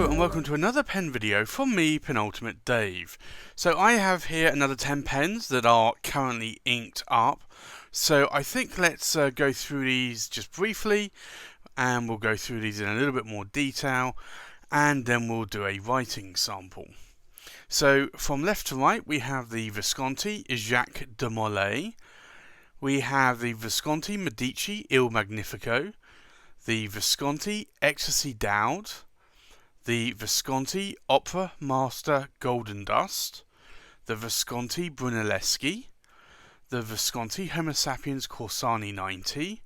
Hello and welcome to another pen video from me, Penultimate Dave. So I have here another 10 pens that are currently inked up. So I think let's go through these just briefly, and we'll go through these in a little bit more detail, and then we'll do a writing sample. So from left to right we have the Visconti Jacques de Molay, we have the Visconti Medici Il Magnifico, the Visconti Ecstasy Dowd, the Visconti Opera Master Golden Dust, the Visconti Brunelleschi, the Visconti Homo Sapiens Corsani 90,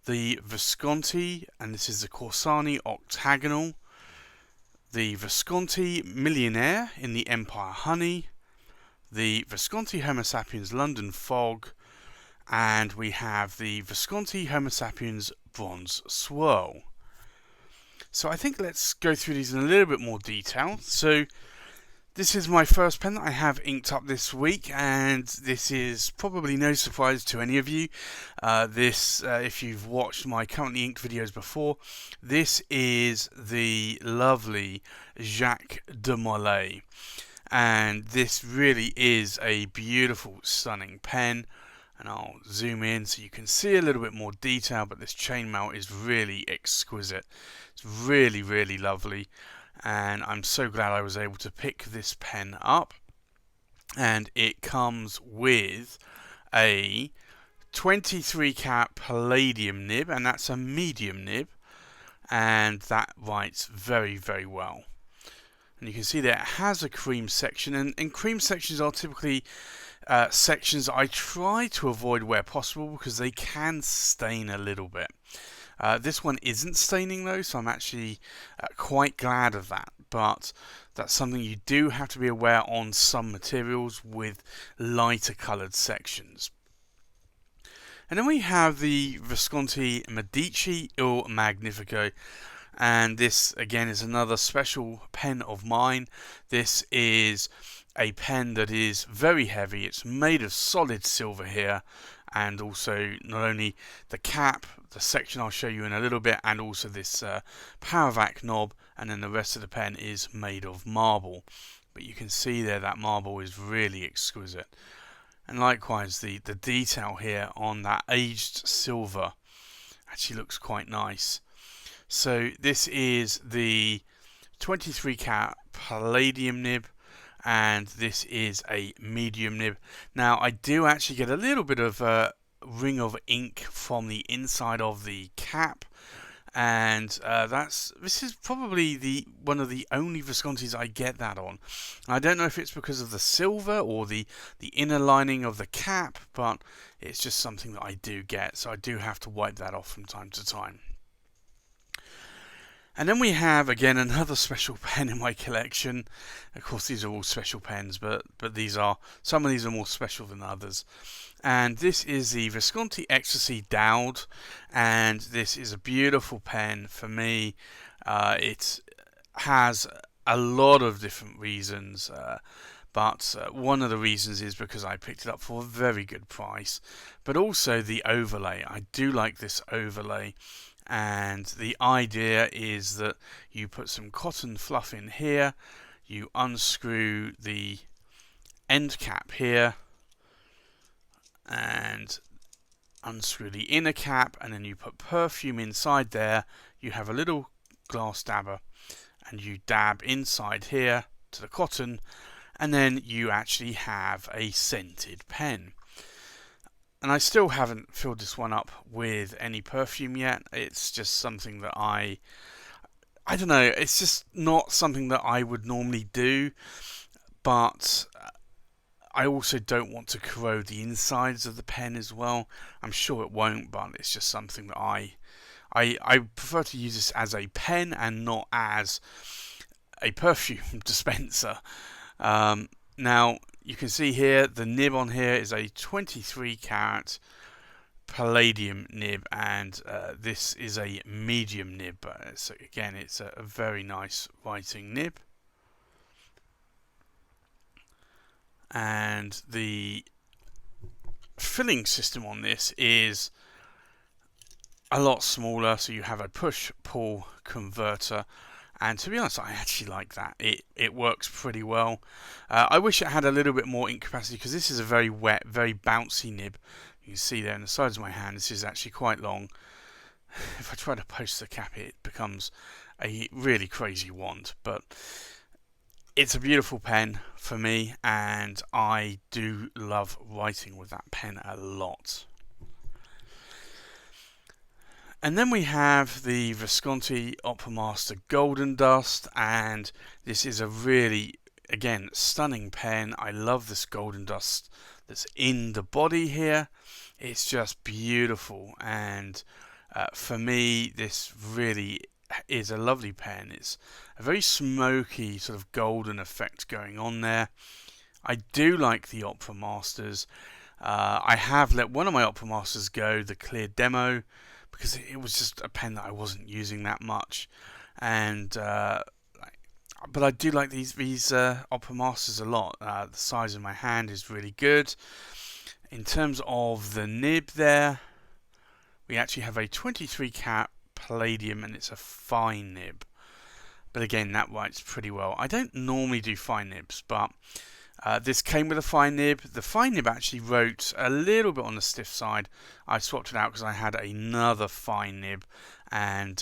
the Visconti, and this is the Corsani Octagonal, the Visconti Millionaire in the Empire Honey, the Visconti Homo Sapiens London Fog, and we have the Visconti Homo Sapiens Bronze Swirl. So I think let's go through these in a little bit more detail. So this is my first pen that I have inked up this week, and this is probably no surprise to any of you. If you've watched my currently inked videos before, this is the lovely Jacques de Molay, and this really is a beautiful, stunning pen. And I'll zoom in so you can see a little bit more detail, but this chainmail is really exquisite. It's really, really lovely, and I'm so glad I was able to pick this pen up. And it comes with a 23 carat palladium nib, and that's a medium nib, and that writes very, very well. And you can see that it has a cream section, and cream sections are typically sections I try to avoid where possible because they can stain a little bit. This one isn't staining though, so I'm actually quite glad of that, but that's something you do have to be aware on some materials with lighter coloured sections. And then we have the Visconti Medici Il Magnifico, and this again is another special pen of mine. This is a pen that is very heavy. It's made of solid silver here, and also not only the cap, the section I'll show you in a little bit, and also this power vac knob, and then the rest of the pen is made of marble. But you can see there that marble is really exquisite. And likewise the detail here on that aged silver actually looks quite nice. So this is the 23 carat palladium nib, and this is a medium nib. Now I do actually get a little bit of a ring of ink from the inside of the cap, and this is probably one of the only Viscontis I get that on. I don't know if it's because of the silver or the inner lining of the cap, but it's just something that I do get, so I do have to wipe that off from time to time. And then we have again another special pen in my collection. Of course, these are all special pens, but some of these are more special than others. And this is the Visconti Ecstasy Dowd, and this is a beautiful pen for me. It has a lot of different reasons, but one of the reasons is because I picked it up for a very good price, but also the overlay. I do like this overlay. And the idea is that you put some cotton fluff in here, you unscrew the end cap here, and unscrew the inner cap, and then you put perfume inside there. You have a little glass dabber, and you dab inside here to the cotton, and then you actually have a scented pen. And I still haven't filled this one up with any perfume yet. It's just something that I don't know, it's just not something that I would normally do, but I also don't want to corrode the insides of the pen as well. I'm sure it won't, but it's just something that I prefer to use this as a pen and not as a perfume dispenser. Now, you can see here the nib on here is a 23 carat palladium nib, and this is a medium nib, but it's a very nice writing nib. And the filling system on this is a lot smaller, so you have a push-pull converter, and to be honest, I actually like that. It works pretty well. I wish it had a little bit more ink capacity, because this is a very wet, very bouncy nib. You can see there on the sides of my hand, this is actually quite long. If I try to post the cap, it becomes a really crazy wand, but it's a beautiful pen for me, and I do love writing with that pen a lot. And then we have the Visconti Opera Master Golden Dust, and this is a really, again, stunning pen. I love this golden dust that's in the body here. It's just beautiful, and for me, this really is a lovely pen. It's a very smoky sort of golden effect going on there. I do like the Opera Masters. I have let one of my Opera Masters go, the clear demo, because it was just a pen that I wasn't using that much, and but I do like these Opera Masters a lot. The size of my hand is really good. In terms of the nib there, we actually have a 23 cap palladium, and it's a fine nib. But again, that writes pretty well. I don't normally do fine nibs, but this came with a fine nib. The fine nib actually wrote a little bit on the stiff side. I swapped it out because I had another fine nib, and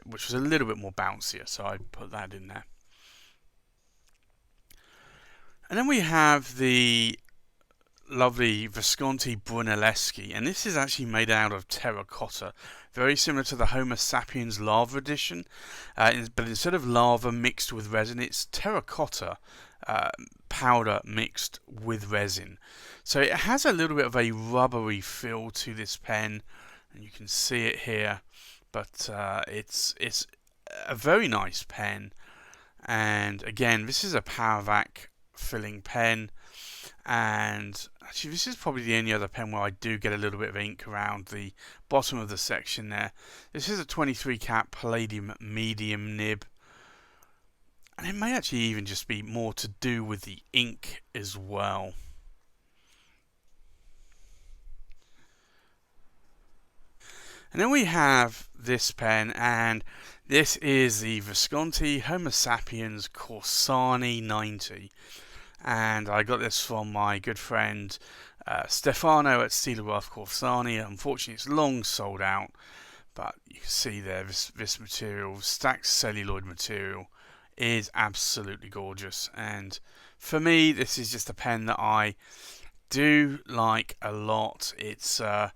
which was a little bit more bouncier, so I put that in there. And then we have the lovely Visconti Brunelleschi, and this is actually made out of terracotta, very similar to the Homo sapiens lava edition, but instead of lava mixed with resin, it's terracotta powder mixed with resin. So it has a little bit of a rubbery feel to this pen, and you can see it here, but it's a very nice pen. And again, this is a Powervac filling pen, and actually this is probably the only other pen where I do get a little bit of ink around the bottom of the section there. This is a 23 cap palladium medium nib, and it may actually even just be more to do with the ink as well. And then we have this pen, and this is the Visconti Homo sapiens Corsani 90. And I got this from my good friend Stefano at Stylograph Corsani. Unfortunately, it's long sold out, but you can see there this material, stacked celluloid material, is absolutely gorgeous. And for me, this is just a pen that I do like a lot. It's an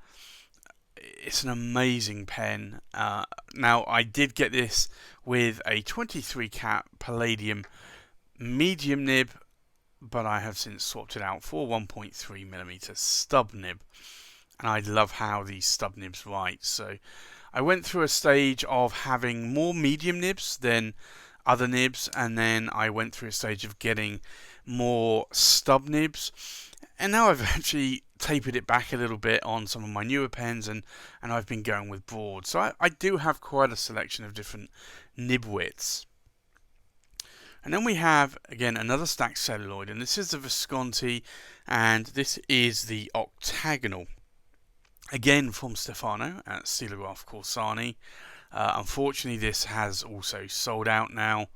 amazing pen. Now, I did get this with a 23 cap palladium medium nib, but I have since swapped it out for 1.3mm stub nib, and I love how these stub nibs write. So I went through a stage of having more medium nibs than other nibs, and then I went through a stage of getting more stub nibs, and now I've actually tapered it back a little bit on some of my newer pens, and I've been going with broad. So I do have quite a selection of different nib widths. And then we have, again, another stacked celluloid, and this is the Visconti, and this is the octagonal. Again, from Stefano at Stylograph Corsani. Unfortunately, this has also sold out now,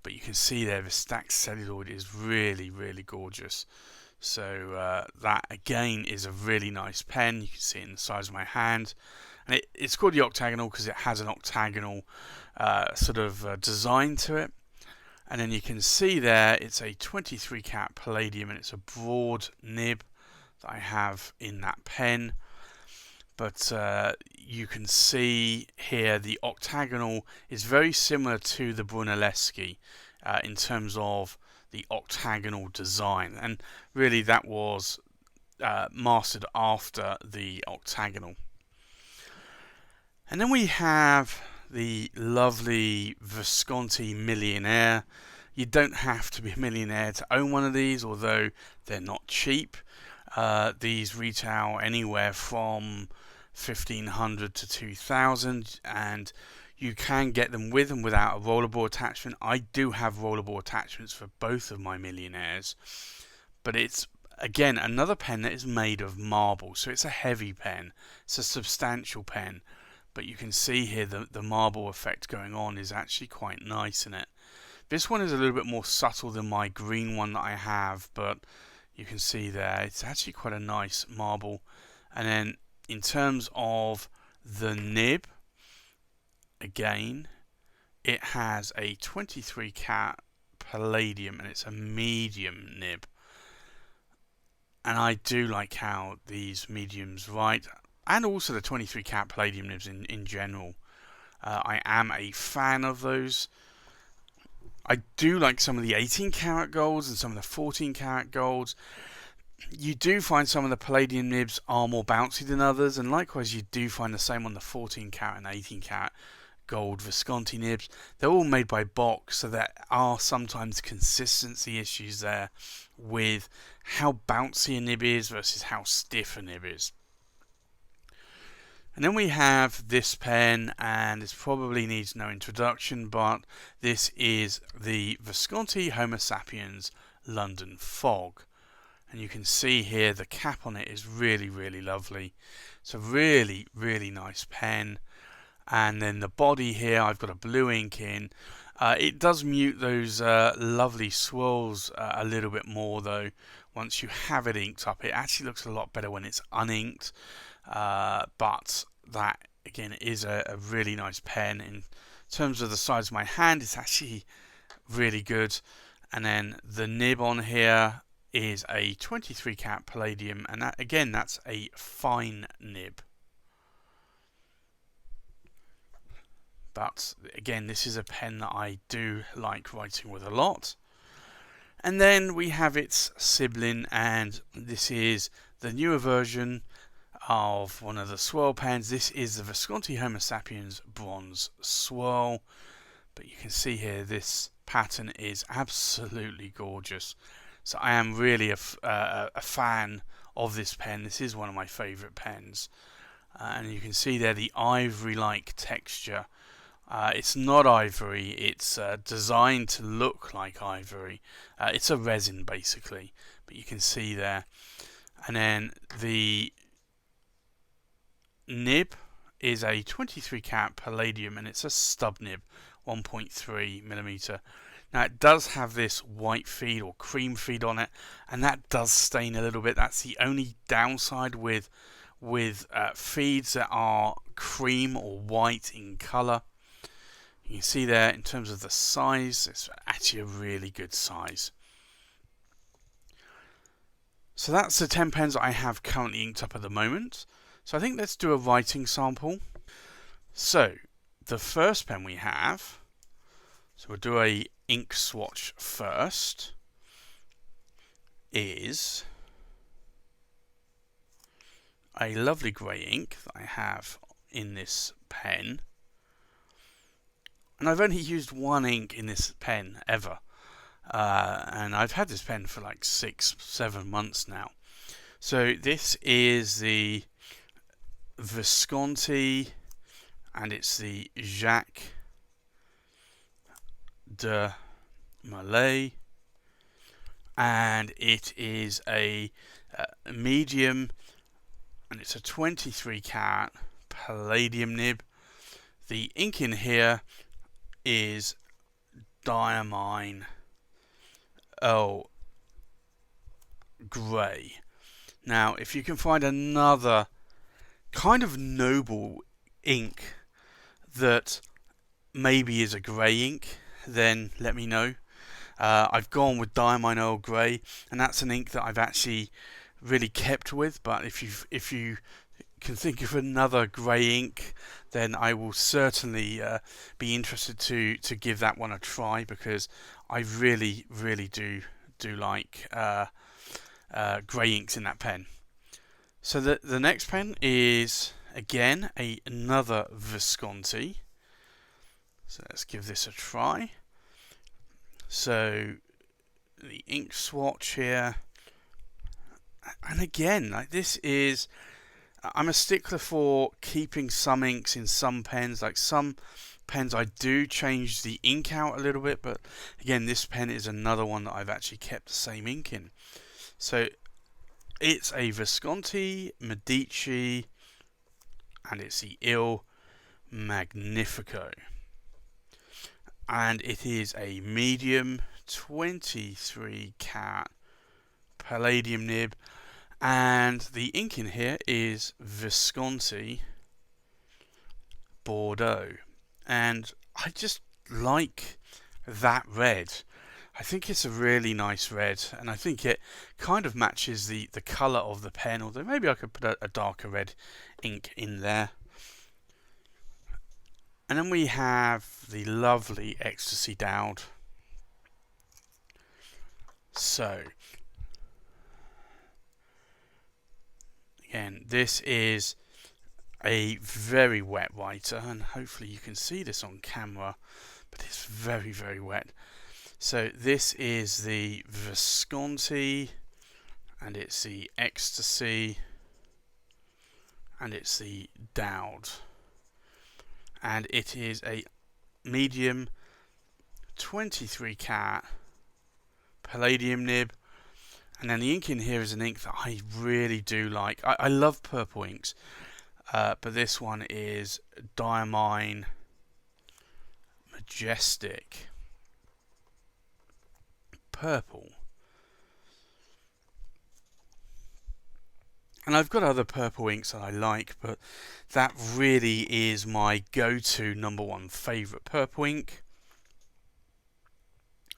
but you can see there the stacked celluloid is really, really gorgeous. So that, again, is a really nice pen. You can see it in the size of my hand. And it's called the octagonal because it has an octagonal sort of design to it. And then you can see there it's a 23 cap palladium, and it's a broad nib that I have in that pen. But you can see here the octagonal is very similar to the Brunelleschi in terms of the octagonal design, and really that was mastered after the octagonal. And then we have the lovely Visconti Millionaire. You don't have to be a millionaire to own one of these, although they're not cheap. These retail anywhere from 1,500 to 2,000, and you can get them with and without a rollerball attachment. I do have rollerball attachments for both of my Millionaires, but it's, again, another pen that is made of marble, so it's a heavy pen. It's a substantial pen, but you can see here the marble effect going on is actually quite nice in it. This one is a little bit more subtle than my green one that I have, but you can see there it's actually quite a nice marble. And then in terms of the nib, again, it has a 23 cat palladium and it's a medium nib. And I do like how these mediums write, and also the 23 cat palladium nibs in general. I am a fan of those. I do like some of the 18 karat golds and some of the 14 karat golds. You do find some of the palladium nibs are more bouncy than others, and likewise you do find the same on the 14 karat and 18 karat gold Visconti nibs. They're all made by Box, so there are sometimes consistency issues there with how bouncy a nib is versus how stiff a nib is. And then we have this pen, and this probably needs no introduction, but this is the Visconti Homo Sapiens London Fog. And you can see here the cap on it is really, really lovely. It's a really, really nice pen. And then the body here, I've got a blue ink in. It does mute those lovely swirls a little bit more though. Once you have it inked up, it actually looks a lot better when it's uninked. But that, again, is a really nice pen. In terms of the size of my hand, it's actually really good. And then the nib on here is a 23 cat palladium, and that, again, that's a fine nib. But again, this is a pen that I do like writing with a lot. And then we have its sibling, and this is the newer version of one of the swirl pens. This is the Visconti Homo Sapiens Bronze Swirl. But you can see here this pattern is absolutely gorgeous. So I am really a fan of this pen. This is one of my favourite pens. And you can see there the ivory-like texture. It's not ivory, it's designed to look like ivory. It's a resin basically, but you can see there. And then the nib is a 23 cat palladium, and it's a stub nib, 1.3mm. Now it does have this white feed or cream feed on it, and that does stain a little bit. That's the only downside with feeds that are cream or white in colour. You can see there in terms of the size, it's actually a really good size. So that's the 10 pens I have currently inked up at the moment. So I think let's do a writing sample. So the first pen we have, so we'll do a ink swatch first, is a lovely grey ink that I have in this pen. And I've only used one ink in this pen ever. And I've had this pen for like 6-7 months now. So this is the Visconti, and it's the Jacques de Molay, and it is a medium, and it's a 23 cat palladium nib. The ink in here is Diamine Earl Grey. Now, if you can find another kind of noble ink that maybe is a grey ink, then let me know. I've gone with Diamine Earl Grey, and that's an ink that I've actually really kept with. But if you can think of another grey ink, then I will certainly be interested to give that one a try, because I really do like grey inks in that pen. So the next pen is again another Visconti. So let's give this a try. So the ink swatch here, and again, like, this is, I'm a stickler for keeping some inks in some pens. Like some pens I do change the ink out a little bit, but again, this pen is another one that I've actually kept the same ink in. So it's a Visconti Medici, and it's the Il Magnifico. And it is a medium 23 carat palladium nib, and the ink in here is Visconti Bordeaux, and I just like that red. I think it's a really nice red, and I think it kind of matches the colour of the pen, although maybe I could put a darker red ink in there. And then we have the lovely Ecstasy Dowd. So, again, this is a very wet writer, and hopefully you can see this on camera, but it's very, very wet. So this is the Visconti, and it's the Ecstasy, and it's the Dowd. And it is a medium 23 carat palladium nib, and then the ink in here is an ink that I really do like. I love purple inks, but this one is Diamine Majestic Purple. And I've got other purple inks that I like, but that really is my go-to #1 favourite purple ink.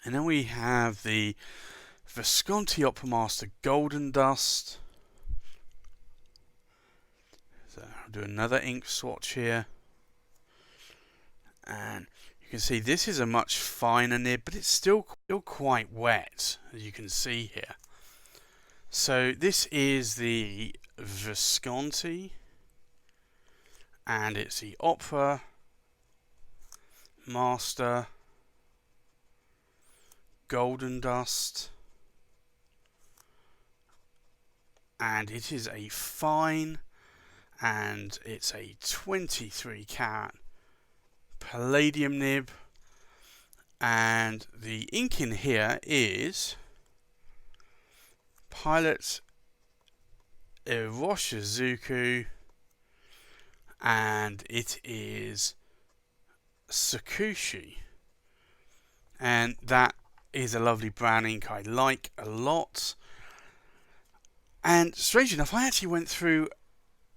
And then we have the Visconti Opera Master Golden Dust. So I'll do another ink swatch here. And you can see this is a much finer nib, but it's still quite wet, as you can see here. So this is the Visconti, and it's the Opera Master Golden Dust, and it is a fine, and it's a 23 carat palladium nib, and the ink in here is Pilot Iroshizuku, and it is Sakushi, and that is a lovely brown ink I like a lot. And strange enough, I actually went through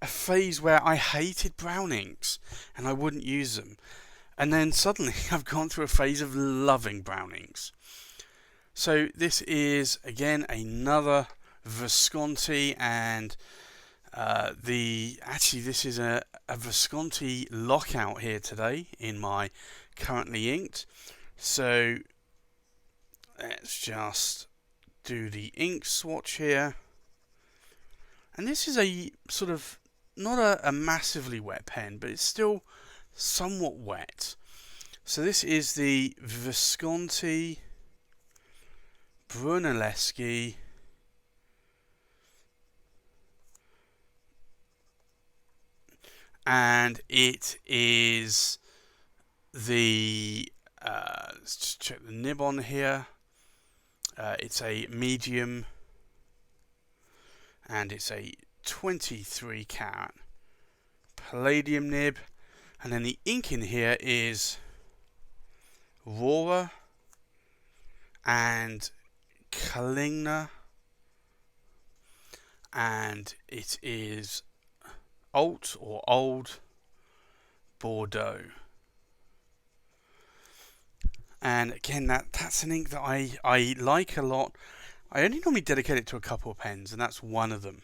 a phase where I hated brown inks and I wouldn't use them, and then suddenly I've gone through a phase of loving brown inks. So this is again another Visconti, and this is a Visconti lockout here today in my currently inked. So let's just do the ink swatch here, and this is a sort of not a massively wet pen, but it's still somewhat wet. So this is the Visconti Brunelleschi and it is the let's just check the nib on here. It's a medium, and it's a 23 carat palladium nib, and then the ink in here is Aurora and Kalingna, and it is Alt or Old Bordeaux. And again, that's an ink that I like a lot. I only normally dedicate it to a couple of pens, and that's one of them.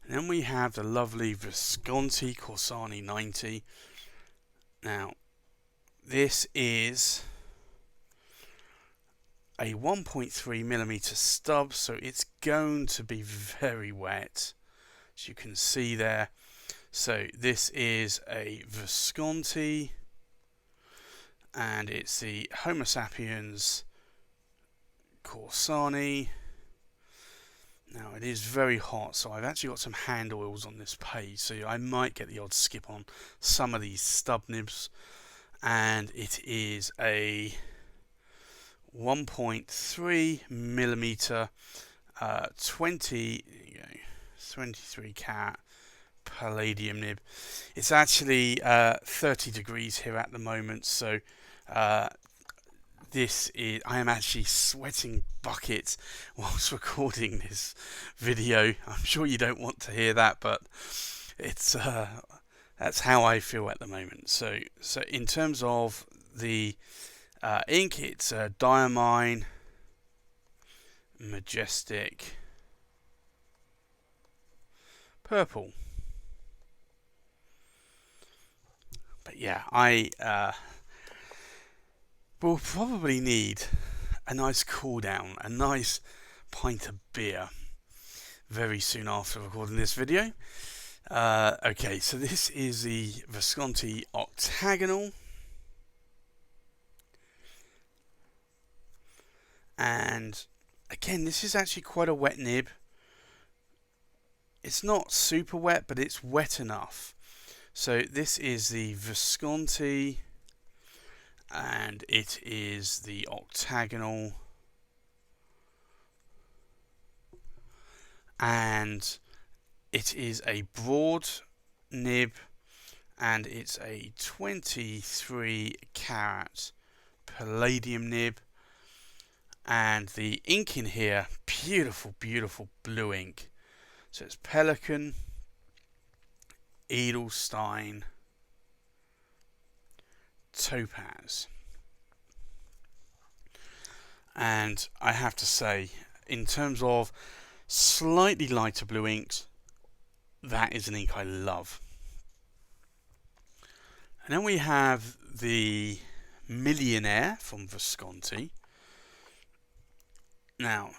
And then we have the lovely Visconti Corsani 90. Now, this is a 1.3mm stub, so it's going to be very wet, as you can see there. So this is a Visconti, and it's the Homo sapiens Corsani. Now it is very hot, so I've actually got some hand oils on this page, so I might get the odd skip on some of these stub nibs. And it is a 1.3mm 23 carat Palladium nib. It's actually 30 degrees here at the moment, so I am actually sweating buckets whilst recording this video. I'm sure you don't want to hear that, but it's that's how I feel at the moment. So in terms of the ink, it's Diamine, Majestic, Purple. But yeah, I will probably need a nice cool down, a nice pint of beer very soon after recording this video. Okay, so this is the Visconti Octagonal. And again, this is actually quite a wet nib. It's not super wet, but it's wet enough. So this is the Visconti, and it is the Octagonal, and it is a broad nib, and it's a 23 carat palladium nib. And the ink in here, beautiful, beautiful blue ink. So it's Pelican, Edelstein, Topaz. And I have to say, in terms of slightly lighter blue inks, that is an ink I love. And then we have the Millionaire from Visconti. Now,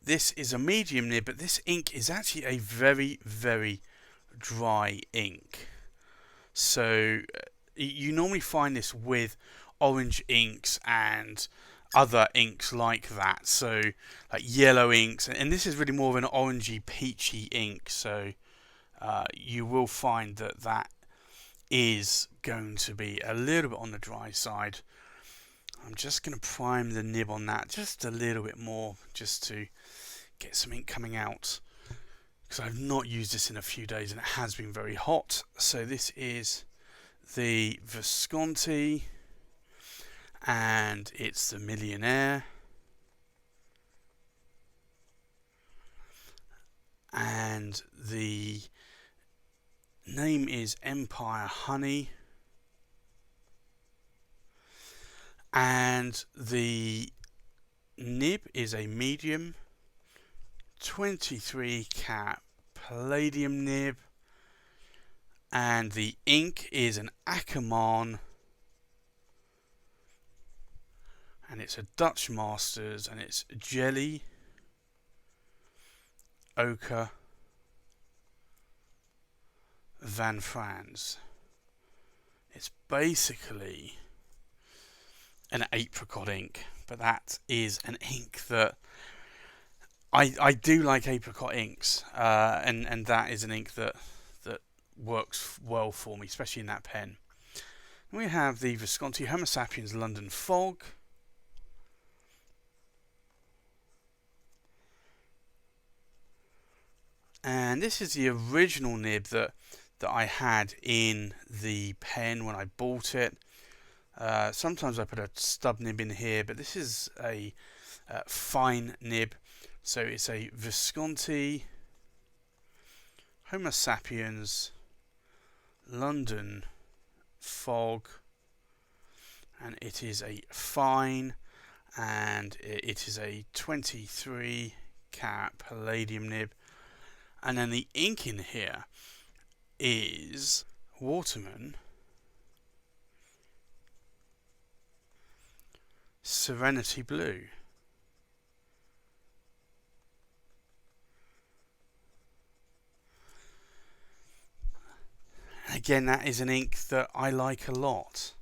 this is a medium nib, but this ink is actually a very, very dry ink. So you normally find this with orange inks and other inks like that. So like yellow inks, and this is really more of an orangey, peachy ink. So you will find that that is going to be a little bit on the dry side. I'm just going to prime the nib on that just a little bit more, just to get some ink coming out, because I've not used this in a few days and it has been very hot. So this is the Visconti, and it's the Millionaire, and the name is Empire Honey. And the nib is a medium 23 carat palladium nib, and the ink is an Ackerman, and it's a Dutch Masters, and it's Jelly, Ochre, Van Frans. It's basically an apricot ink, but that is an ink that I do like apricot inks, and that is an ink that works well for me, especially in that pen. And we have the Visconti Homo Sapiens London Fog, and this is the original nib that I had in the pen when I bought it. Sometimes I put a stub nib in here, but this is a fine nib. So it's a Visconti Homo Sapiens London Fog, and it is a fine, and it is a 23 carat palladium nib. And then the ink in here is Waterman Serenity Blue. Again, that is an ink that I like a lot.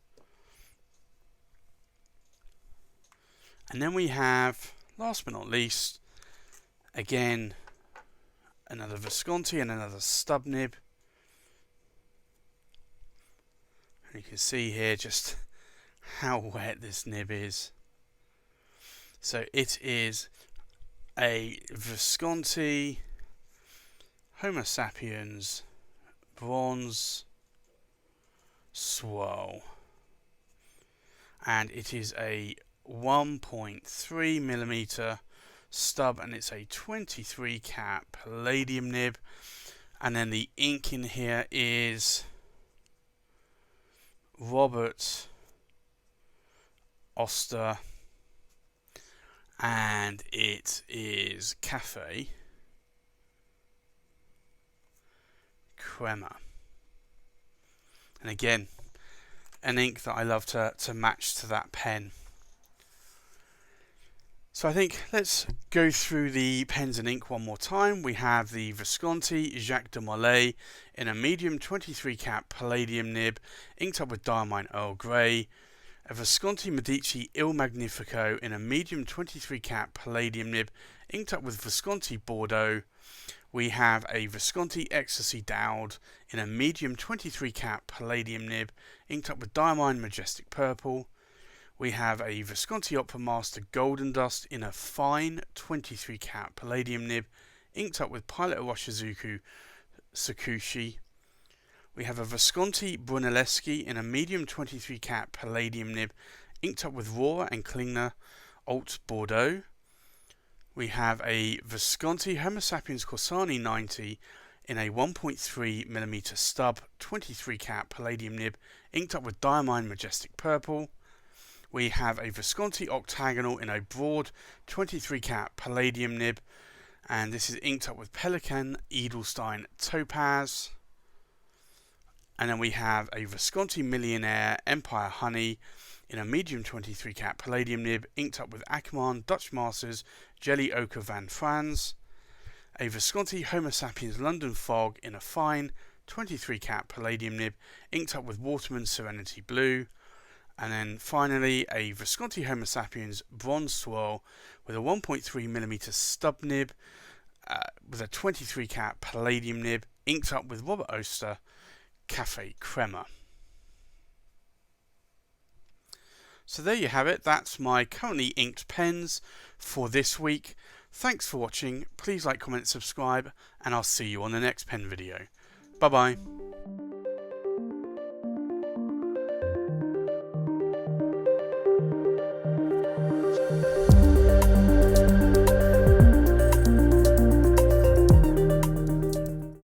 And then we have, last but not least, again, another Visconti and another stub nib. And you can see here just how wet this nib is. So it is a Visconti Homo sapiens bronze swirl, and it is a 1.3mm stub, and it's a 23 cat palladium nib. And then the ink in here is Robert Oster, and it is Cafe Crema. And again, an ink that I love to match to that pen. So I think let's go through the pens and ink one more time. We have the Visconti Jacques de Molay in a medium 23 cat palladium nib, inked up with Diamine Earl Grey. A Visconti Medici Il Magnifico in a medium 23 cat palladium nib, inked up with Visconti Bordeaux. We have a Visconti Ecstasy Dowd in a medium 23 cat palladium nib, inked up with Diamine Majestic Purple. We have a Visconti Opera Master Golden Dust in a fine 23 cat palladium nib, inked up with Pilot Iroshizuku Sakushi. We have a Visconti Brunelleschi in a medium 23 cat palladium nib, inked up with Rohrer and Klingner Alt Bordeaux. We have a Visconti Homo sapiens Corsani 90 in a 1.3mm stub 23 cat palladium nib, inked up with Diamine Majestic Purple. We have a Visconti Octagonal in a broad 23 cat palladium nib, and this is inked up with Pelican Edelstein Topaz. And then we have a Visconti Millionaire Empire Honey in a medium 23 cat palladium nib, inked up with Ackermann Dutch Masters Jelly Ochre Van Frans. A Visconti Homo sapiens London Fog in a fine 23 cat palladium nib, inked up with Waterman Serenity Blue. And then finally a Visconti Homo sapiens bronze swirl with a 1.3mm stub nib with a 23 cat palladium nib, inked up with Robert Oster Cafe Crema. So there you have it. That's my currently inked pens for this week. Thanks for watching. Please like, comment, subscribe, and I'll see you on the next pen video. Bye bye.